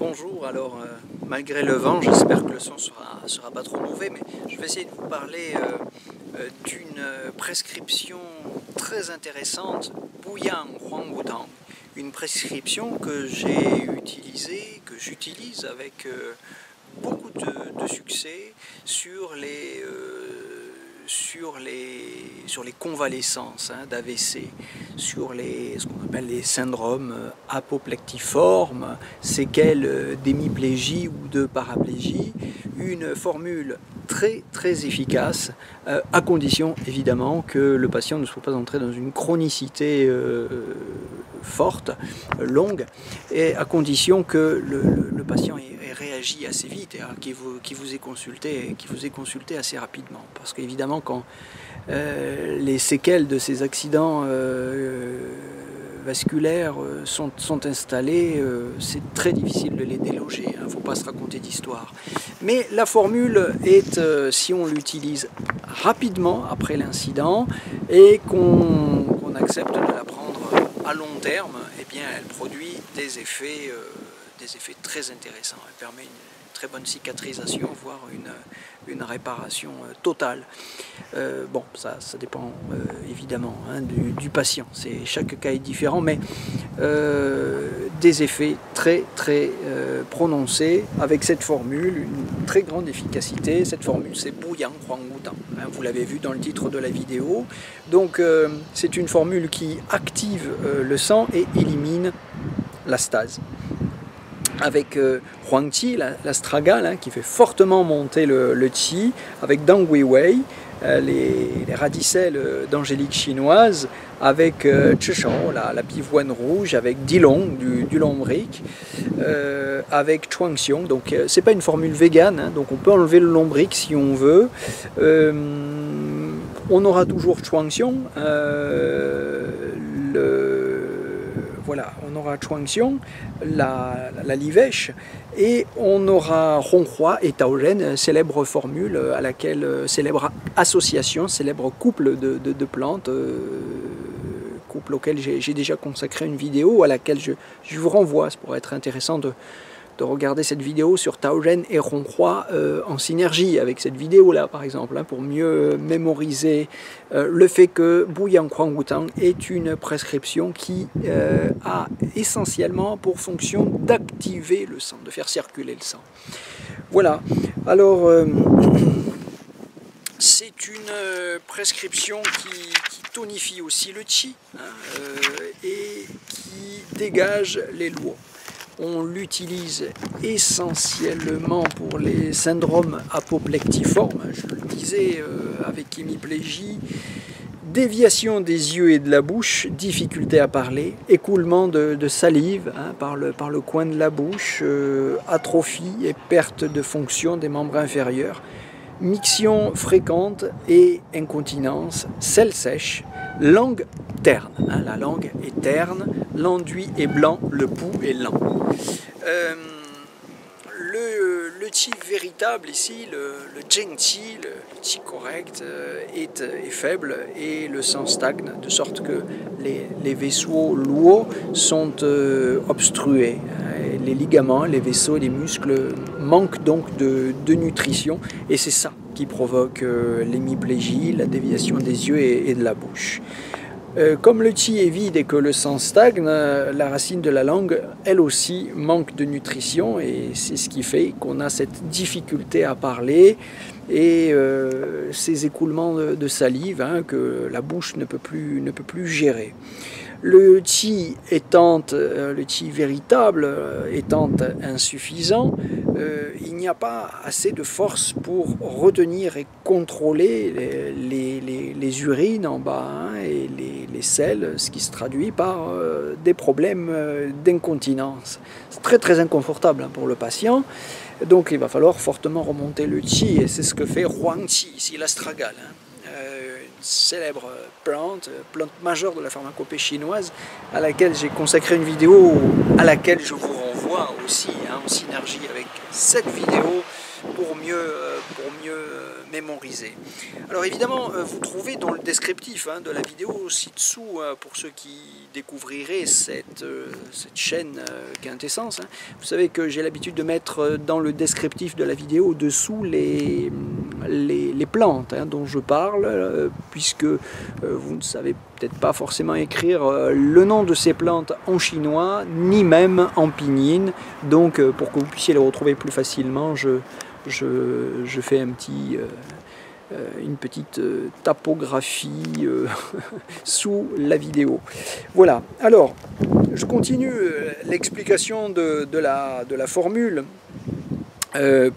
Bonjour, alors malgré le vent, j'espère que le son sera pas trop mauvais, mais je vais essayer de vous parler d'une prescription très intéressante, Buyang Huanggutang, une prescription que j'ai utilisée, que j'utilise avec beaucoup de succès sur les convalescences d'AVC, sur ce qu'on appelle les syndromes apoplectiformes, séquelles d'hémiplégie ou de paraplégie. Une formule très efficace, à condition évidemment que le patient ne soit pas entré dans une chronicité forte, longue, et à condition que le patient ait réagi assez vite et qu'il vous ait consulté assez rapidement. Parce qu'évidemment, quand les séquelles de ces accidents vasculaires sont installées, c'est très difficile de les déloger, il ne faut pas se raconter d'histoire. Mais la formule est, si on l'utilise rapidement après l'incident et qu'on accepte de la prendre à long terme, eh bien, elle produit des effets très intéressants. Elle permet une très bonne cicatrisation, voire une réparation totale. Bon, ça dépend évidemment du patient. Chaque cas est différent, mais des effets très prononcés avec cette formule, une très grande efficacité. Cette formule, c'est Buyang Huanggutang. Vous l'avez vu dans le titre de la vidéo. Donc, c'est une formule qui active le sang et élimine la stase. Avec Huangqi, l'astragale, qui fait fortement monter le qi, avec Dang Wei Wei, les radicelles d'angélique chinoise, avec Zhishao, la pivoine rouge, avec Dilong, du lombric, avec Chuangxiong. Donc c'est pas une formule végane, donc on peut enlever le lombric si on veut. On aura toujours Chuangxiong, voilà, on aura Chuangxiong, la livèche, et on aura Ronghua et Taoren, célèbre formule à laquelle, célèbre association, célèbre couple de plantes, couple auquel j'ai déjà consacré une vidéo, à laquelle je vous renvoie. Ça pourrait être intéressant de regarder cette vidéo sur Taoren et Ronghua en synergie avec cette vidéo-là, par exemple, pour mieux mémoriser le fait que Buyang Huanggutang est une prescription qui a essentiellement pour fonction d'activer le sang, de faire circuler le sang. Voilà, alors c'est une prescription qui tonifie aussi le qi et qui dégage les luo. On l'utilise essentiellement pour les syndromes apoplectiformes, je le disais, avec hémiplégie, déviation des yeux et de la bouche, difficulté à parler, écoulement de salive par le coin de la bouche, atrophie et perte de fonction des membres inférieurs, miction fréquente et incontinence, selle sèche, langue terne, la langue est terne, l'enduit est blanc, le pouls est lent. Le qi véritable ici, le zheng-qi, le qi correct, est faible et le sang stagne, de sorte que les vaisseaux luo sont obstrués. Les ligaments, les vaisseaux, les muscles manquent donc de nutrition, et c'est ça qui provoque l'hémiplégie, la déviation des yeux et de la bouche. Comme le qi est vide et que le sang stagne, la racine de la langue, elle aussi, manque de nutrition, et c'est ce qui fait qu'on a cette difficulté à parler et ces écoulements de salive que la bouche ne peut plus gérer. Le qi véritable étant insuffisant, il n'y a pas assez de force pour retenir et contrôler les urines en bas et les selles, ce qui se traduit par des problèmes d'incontinence. C'est très inconfortable pour le patient, donc il va falloir fortement remonter le qi, et c'est ce que fait Huangqi, ici l'astragale. Célèbre plante majeure de la pharmacopée chinoise, à laquelle j'ai consacré une vidéo, à laquelle je vous renvoie aussi en synergie avec cette vidéo pour mieux mémoriser. Alors évidemment, vous trouvez dans le descriptif de la vidéo ci-dessous, pour ceux qui découvriraient cette chaîne Quintessence, vous savez que j'ai l'habitude de mettre dans le descriptif de la vidéo dessous les plantes dont je parle, puisque vous ne savez peut-être pas forcément écrire le nom de ces plantes en chinois, ni même en pinyin. Donc pour que vous puissiez les retrouver plus facilement, je fais une petite tapographie sous la vidéo. Voilà, alors je continue l'explication de la formule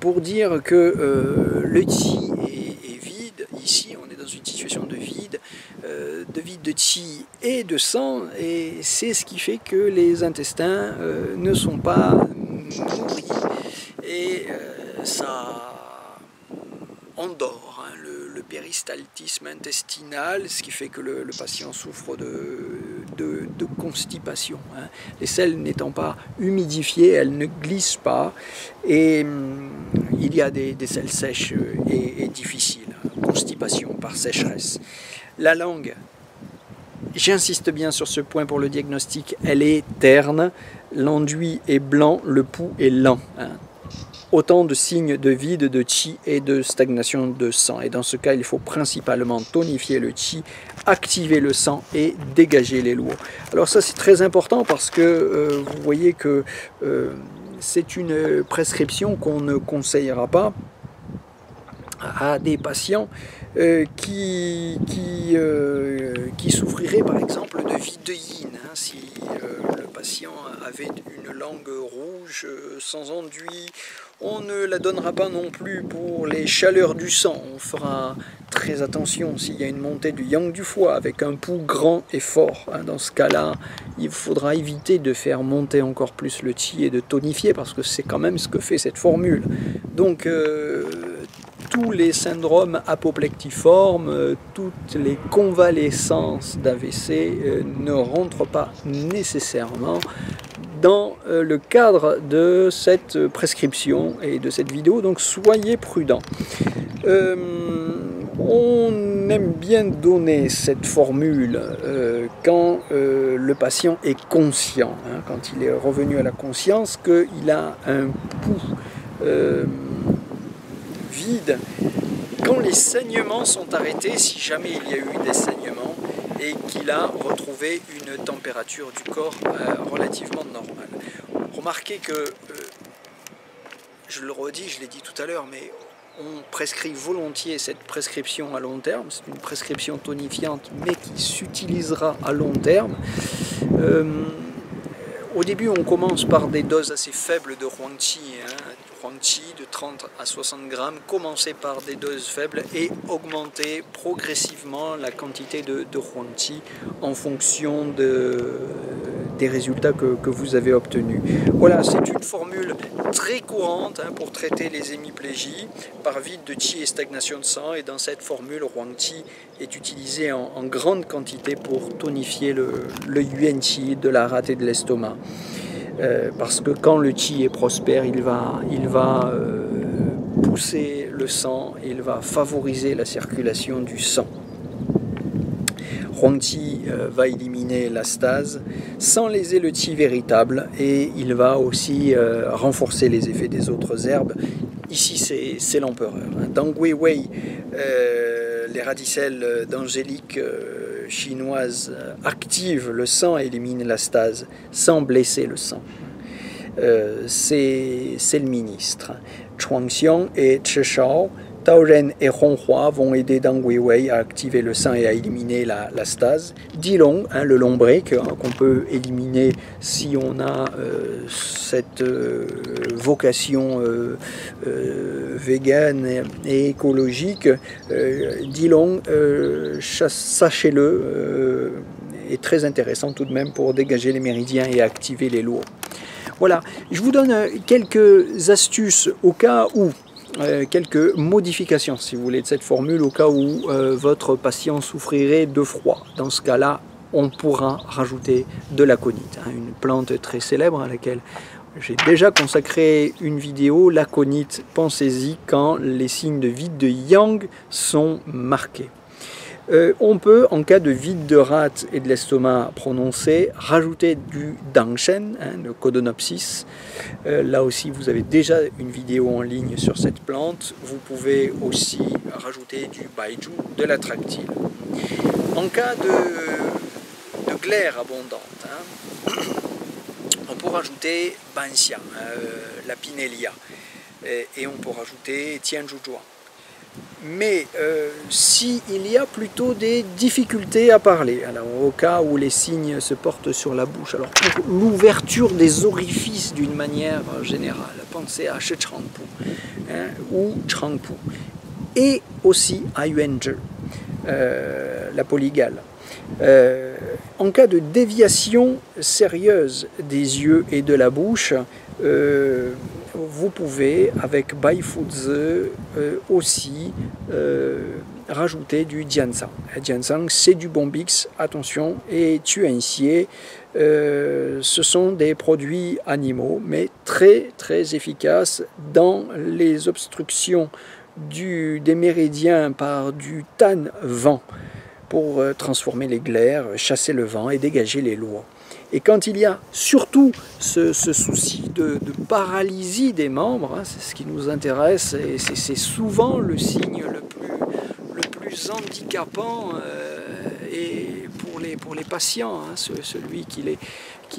pour dire que le qi est vide. Ici on est dans une situation de vide de qi et de sang, et c'est ce qui fait que les intestins ne sont pas nourris, et ça endort le péristaltisme intestinal, ce qui fait que le patient souffre de constipation. Les selles n'étant pas humidifiées, elles ne glissent pas, et il y a des selles sèches et difficiles. Constipation par sécheresse. La langue, j'insiste bien sur ce point pour le diagnostic, elle est terne, l'enduit est blanc, le pouls est lent. Autant de signes de vide, de qi et de stagnation de sang. Et dans ce cas, il faut principalement tonifier le qi, activer le sang et dégager les lourds. Alors ça, c'est très important parce que vous voyez que c'est une prescription qu'on ne conseillera pas à des patients qui souffriraient par exemple de vide de yin. Si le patient avait une langue rouge sans enduit, on ne la donnera pas non plus pour les chaleurs du sang. On fera très attention s'il y a une montée du yang du foie avec un pouls grand et fort. Dans ce cas-là, il faudra éviter de faire monter encore plus le qi et de tonifier, parce que c'est quand même ce que fait cette formule. Donc tous les syndromes apoplectiformes, toutes les convalescences d'AVC ne rentrent pas nécessairement dans le cadre de cette prescription et de cette vidéo, donc soyez prudents. On aime bien donner cette formule quand le patient est conscient, quand il est revenu à la conscience, qu'il a un pouls vide, quand les saignements sont arrêtés, si jamais il y a eu des saignements, et qu'il a retrouvé une température du corps relativement normale. Remarquez que, je le redis, je l'ai dit tout à l'heure, mais on prescrit volontiers cette prescription à long terme. C'est une prescription tonifiante, mais qui s'utilisera à long terme. Au début, on commence par des doses assez faibles de huangqi, de 30 à 60 grammes. Commencez par des doses faibles et augmentez progressivement la quantité de huangqi en fonction des résultats que vous avez obtenus. Voilà, c'est une formule très courante pour traiter les hémiplégies par vide de qi et stagnation de sang. Et dans cette formule, huangqi est utilisé en grande quantité pour tonifier le yuan qi de la rate et de l'estomac. Parce que quand le qi est prospère, il va pousser le sang, il va favoriser la circulation du sang. Huangqi va éliminer la stase sans léser le qi véritable, et il va aussi renforcer les effets des autres herbes. Ici, c'est l'empereur. Dans Gui Wei, les radicelles d'angélique chinoises activent le sang et éliminent la stase sans blesser le sang. C'est le ministre. Chuangxiong et Chishao, Taoren et Honghua vont aider Dang Weiwei à activer le sang et à éliminer la stase. Dilong, le lombré, qu'on peut éliminer si on a cette vocation végane et écologique. Dilong, sachez-le, est très intéressant tout de même pour dégager les méridiens et activer les lourds. Voilà, je vous donne quelques astuces au cas où, quelques modifications, si vous voulez, de cette formule, au cas où votre patient souffrirait de froid. Dans ce cas-là, on pourra rajouter de l'aconite, une plante très célèbre à laquelle J'ai déjà consacré une vidéo, l'aconite, pensez-y quand les signes de vide de Yang sont marqués. On peut, en cas de vide de rate et de l'estomac prononcé, rajouter du dangshen, le codonopsis. Là aussi, vous avez déjà une vidéo en ligne sur cette plante. Vous pouvez aussi rajouter du baiju, de la tractyle. En cas de glaire abondante, on peut rajouter banxia, la pinellia, et on peut rajouter tianzhujuan. Mais s'il y a plutôt des difficultés à parler, alors au cas où les signes se portent sur la bouche, alors pour l'ouverture des orifices d'une manière générale, pensez à Shechangpu ou Changpu, et aussi à Yuanzhi, la polygale. En cas de déviation sérieuse des yeux et de la bouche, vous pouvez, avec Baifuzi, aussi rajouter du Jiansang. Jiansang, c'est du Bombix, attention, et Tuanxie, ce sont des produits animaux, mais très très efficaces dans les obstructions des méridiens par du tan-vent pour transformer les glaires, chasser le vent et dégager les lois. Et quand il y a surtout ce souci de paralysie des membres, c'est ce qui nous intéresse, et c'est souvent le signe le plus handicapant et pour les patients, celui qui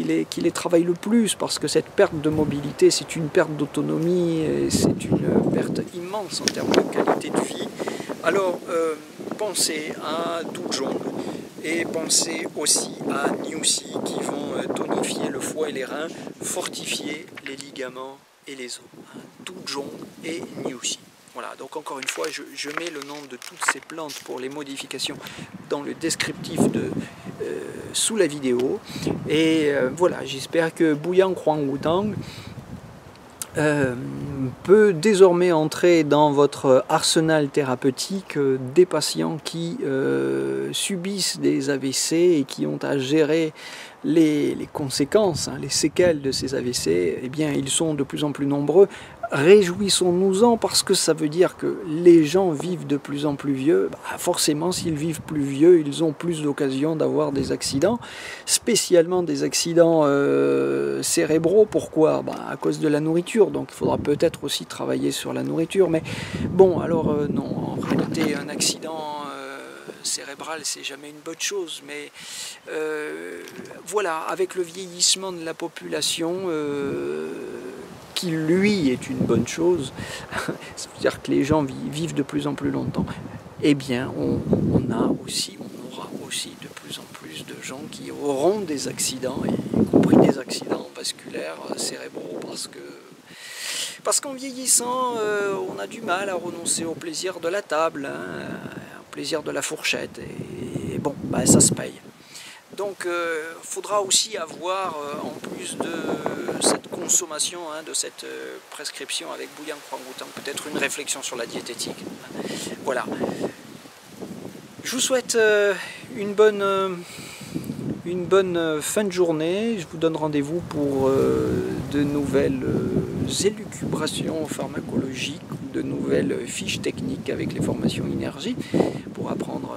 les travaille le plus, parce que cette perte de mobilité, c'est une perte d'autonomie, c'est une perte immense en termes de qualité de vie. Alors, pensez à Duzhong et pensez aussi à Niuxi qui vont tonifier le foie et les reins, fortifier les ligaments et les os. Duzhong et Niuxi. Voilà, donc encore une fois, je mets le nom de toutes ces plantes pour les modifications dans le descriptif sous la vidéo. Et voilà, j'espère que Buyang Huang Wutang peut désormais entrer dans votre arsenal thérapeutique des patients qui subissent des AVC et qui ont à gérer les conséquences, les séquelles de ces AVC. Eh bien, ils sont de plus en plus nombreux. Réjouissons-nous-en, parce que ça veut dire que les gens vivent de plus en plus vieux. Forcément, s'ils vivent plus vieux, ils ont plus d'occasions d'avoir des accidents, spécialement des accidents cérébraux. Pourquoi? À cause de la nourriture. Donc il faudra peut-être aussi travailler sur la nourriture. Mais bon, alors non, en réalité, un accident cérébral, c'est jamais une bonne chose. Mais voilà, avec le vieillissement de la population, qui lui est une bonne chose, c'est-à-dire que les gens vivent de plus en plus longtemps, eh bien on aura aussi de plus en plus de gens qui auront des accidents, y compris des accidents vasculaires cérébraux, parce qu'en vieillissant, on a du mal à renoncer au plaisir de la table, au plaisir de la fourchette, et bon, ça se paye. Donc il faudra aussi avoir, en plus de cette consommation, de cette prescription avec Buyang Huang Wutang, peut-être une réflexion sur la diététique. Voilà. Je vous souhaite une bonne fin de journée. Je vous donne rendez-vous pour de nouvelles élucubrations pharmacologiques ou de nouvelles fiches techniques avec les formations énergie pour apprendre,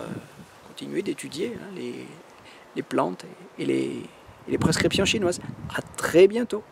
continuer d'étudier les plantes et les prescriptions chinoises. À très bientôt.